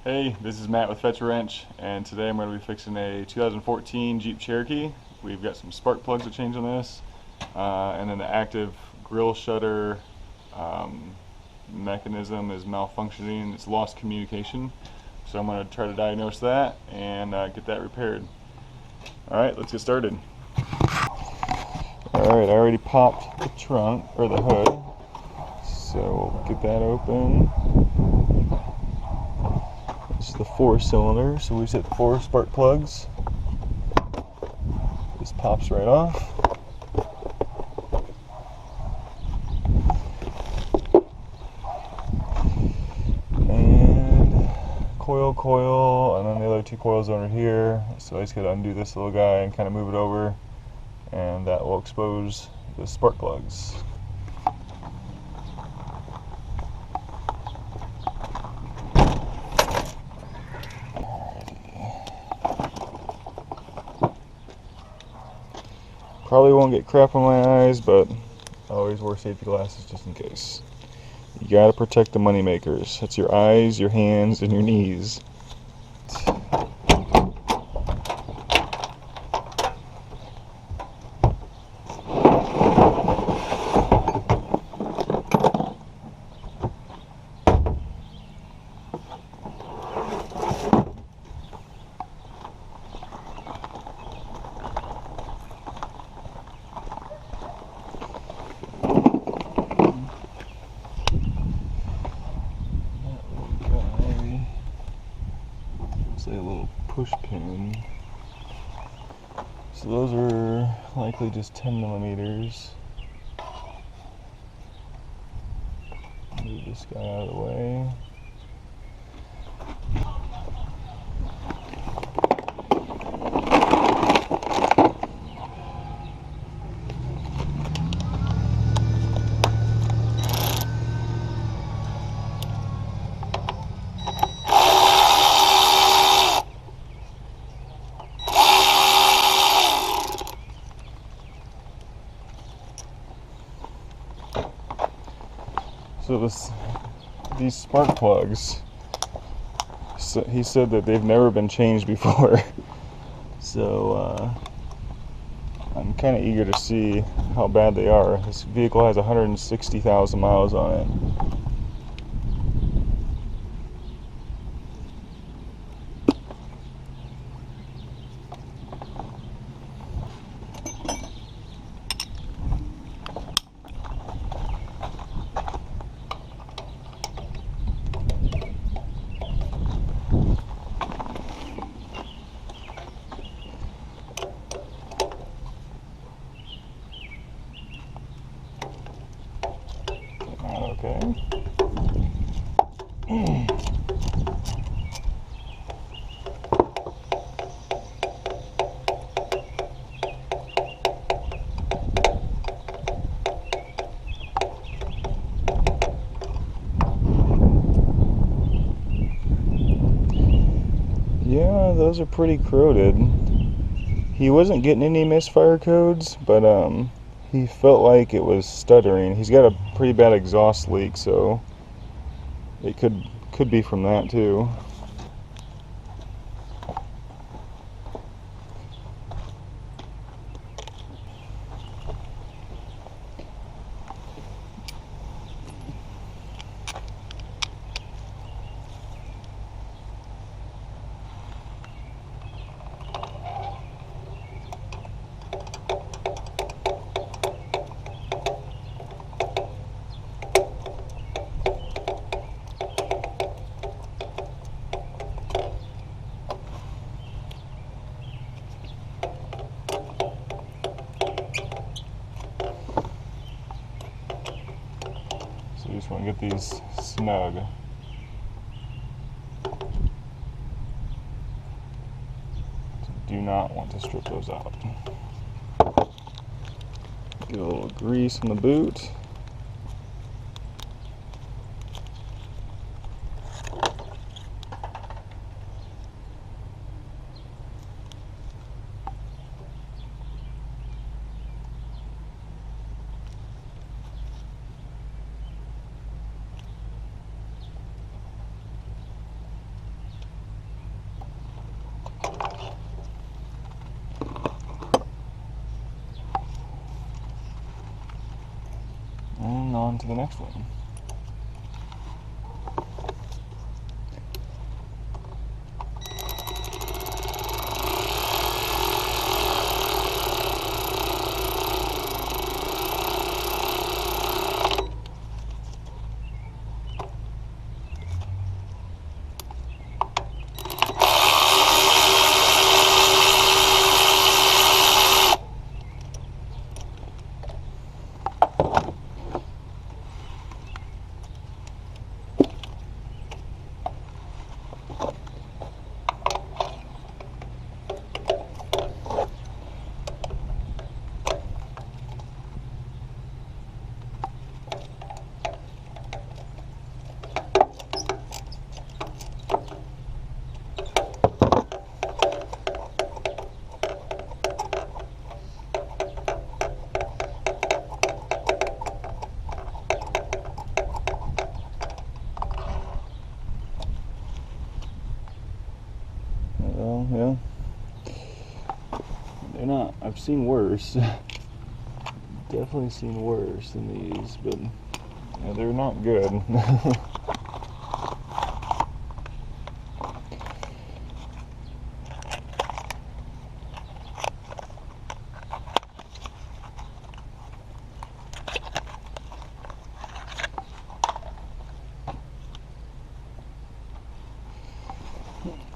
Hey, this is Matt with Fetch a Wrench, and today I'm going to be fixing a 2014 Jeep Cherokee. We've got some spark plugs to change on this, and then the active grille shutter um, mechanism is malfunctioning. It's lost communication, so I'm going to try to diagnose that and get that repaired. Alright, let's get started. Alright, I already popped the trunk, or the hood, so we'll get that open. This is the 4-cylinder, so we just hit 4 spark plugs. This pops right off. And coil, and then the other 2 coils over here. So I just gotta undo this little guy and kind of move it over, and that will expose the spark plugs. Probably won't get crap on my eyes, but I always wear safety glasses just in case. You gotta protect the money makers. That's your eyes, your hands, and your knees. A little push pin. So those are likely just 10 millimeters. Move this guy out of the way. So these spark plugs, so he said that they've never been changed before. So I'm kind of eager to see how bad they are. This vehicle has 160,000 miles on it. Okay. Yeah, those are pretty corroded. He wasn't getting any misfire codes, but he felt like it was stuttering. He's got a pretty bad exhaust leak, so it could be from that too. So you just want to get these snug. Do not want to strip those out. Get a little grease in the boot. to the next one. Well, yeah. They're not, I've seen worse. Definitely seen worse than these, but yeah, they're not good.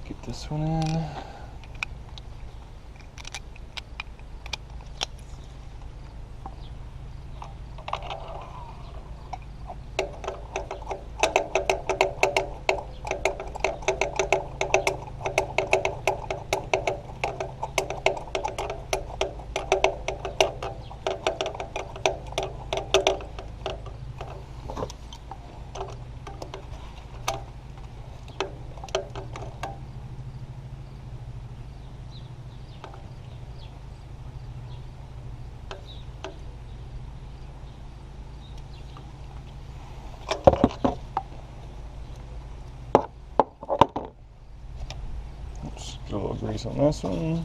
Get this one in. Just a little grease on this one.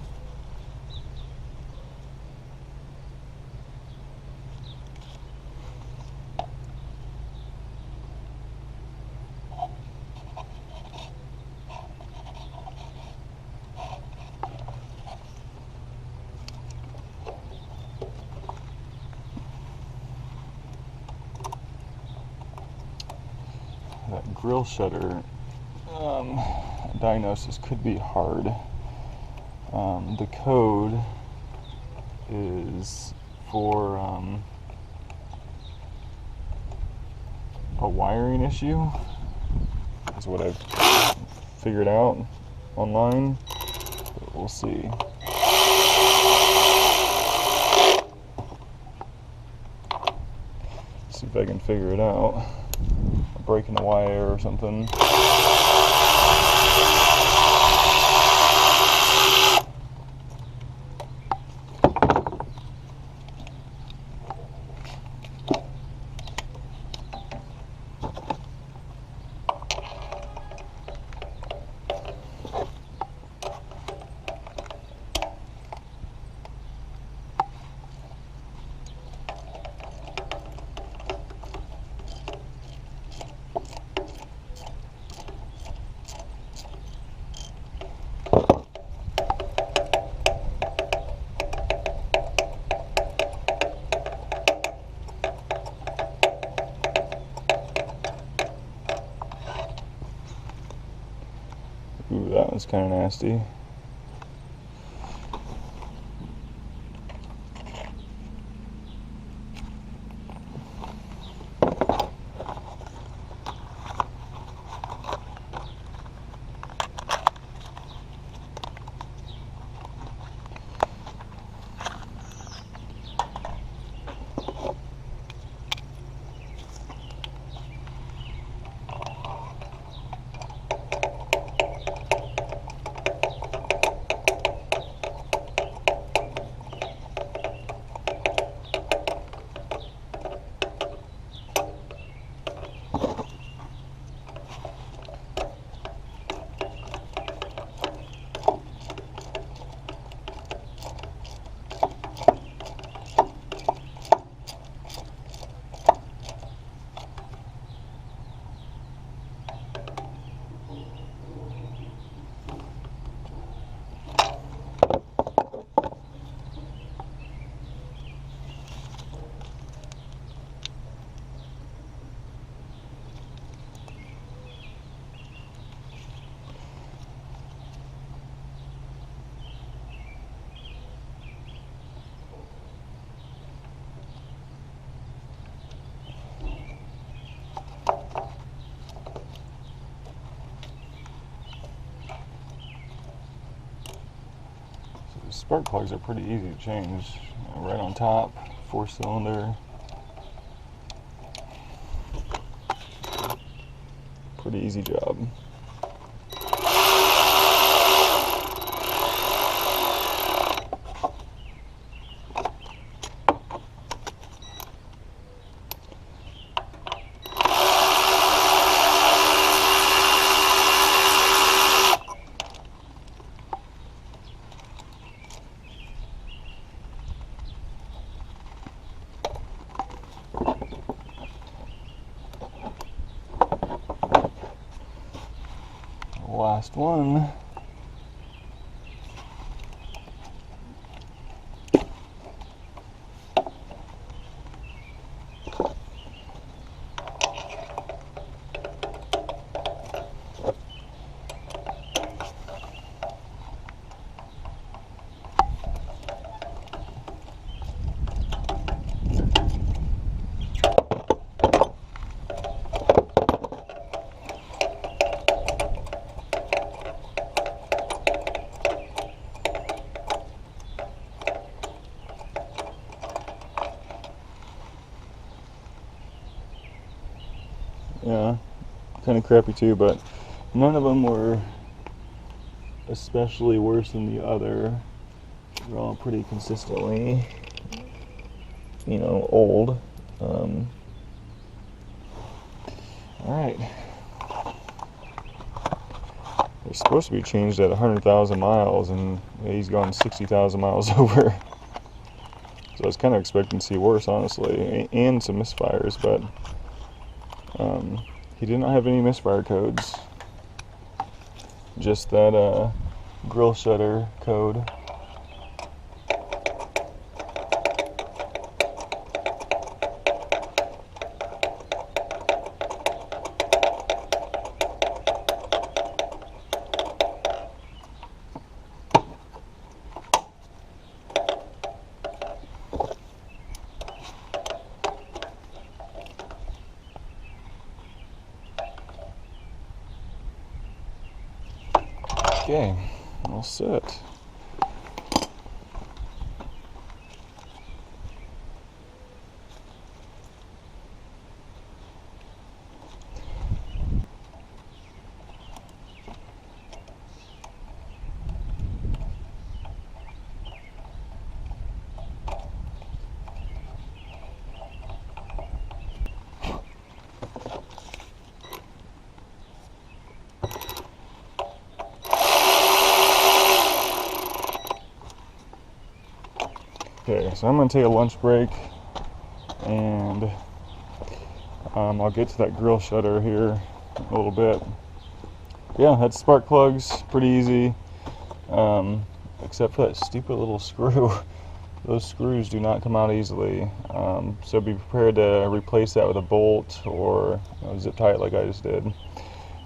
That grill shutter diagnosis could be hard. The code is for a wiring issue, is what I've figured out online, but we'll see. See if I can figure it out. Breaking the wire or something. Ooh, that was kind of nasty. spark plugs are pretty easy to change. Right on top, 4-cylinder. Pretty easy job. Last one. Yeah, kind of crappy too, but none of them were especially worse than the other. They're all pretty consistently, old. Alright. They're supposed to be changed at 100,000 miles, and he's gone 60,000 miles over. So I was kind of expecting to see worse, honestly, and some misfires, but he did not have any misfire codes. Just that grill shutter code. Okay, all set. Okay, so I'm going to take a lunch break, and I'll get to that grill shutter here in a little bit. Yeah, that's spark plugs, pretty easy, except for that stupid little screw. Those screws do not come out easily, so be prepared to replace that with a bolt or zip tie it like I just did.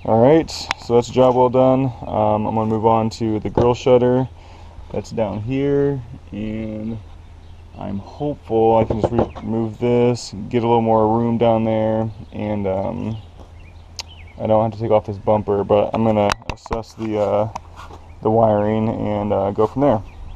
Alright, so that's a job well done. I'm going to move on to the grill shutter. That's down here, and I'm hopeful I can just remove this, get a little more room down there, and I don't have to take off this bumper, but I'm going to assess the wiring and go from there.